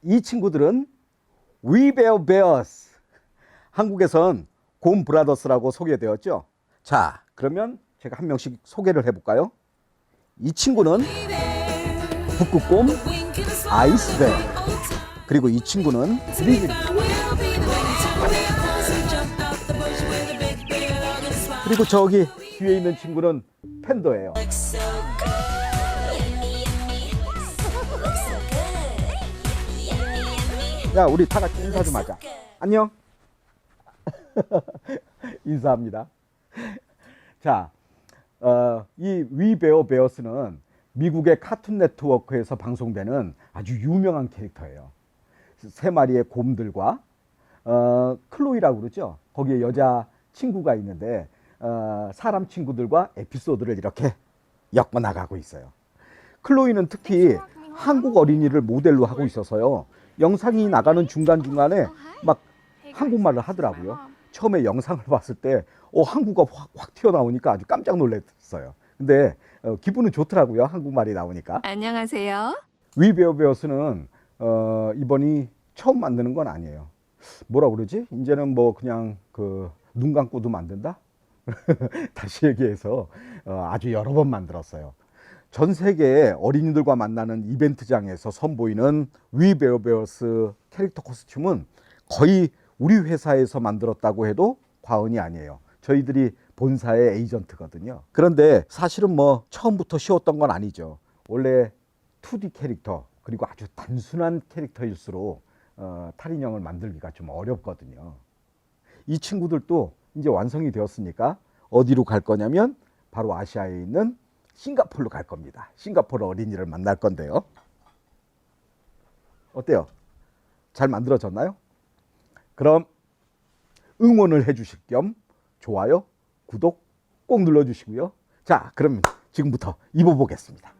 이 친구들은 위베어베어스, 한국에선 곰브라더스라고 소개되었죠. 자, 그러면 제가 한 명씩 소개를 해볼까요? 이 친구는 북극곰 아이스베어, 그리고 이 친구는 리즐, 그리고 저기 뒤에 있는 친구는 팬더예요. 야, 우리 다 같이 인사 좀 하자. 안녕. 인사합니다. 자, 이 위베어베어스는 미국의 카툰 네트워크에서 방송되는 아주 유명한 캐릭터예요. 세 마리의 곰들과 클로이라고 그러죠. 거기에 여자 친구가 있는데 사람 친구들과 에피소드를 이렇게 엮어나가고 있어요. 클로이는 특히 한국 어린이를 모델로 하고 있어서요. 영상이 나가는 중간중간에 막 한국말을 하더라고요. 처음에 영상을 봤을 때 한국어 확 튀어나오니까 아주 깜짝 놀랐어요. 근데 기분은 좋더라고요. 한국말이 나오니까. 안녕하세요. 위베어베어스는 이번이 처음 만드는 건 아니에요. 뭐라 그러지? 이제는 뭐 그냥 눈 감고도 만든다? 다시 얘기해서 아주 여러 번 만들었어요. 전 세계의 어린이들과 만나는 이벤트장에서 선보이는 위베어베어스 캐릭터 코스튬은 거의 우리 회사에서 만들었다고 해도 과언이 아니에요. 저희들이 본사의 에이전트거든요. 그런데 사실은 뭐 처음부터 쉬웠던 건 아니죠. 원래 2D 캐릭터, 그리고 아주 단순한 캐릭터일수록 탈인형을 만들기가 좀 어렵거든요. 이 친구들도 이제 완성이 되었으니까 어디로 갈 거냐면 바로 아시아에 있는 싱가포르로 갈 겁니다. 싱가포르 어린이를 만날 건데요. 어때요? 잘 만들어졌나요? 그럼 응원을 해주실 겸 좋아요, 구독 꼭 눌러주시고요. 자, 그럼 지금부터 입어보겠습니다.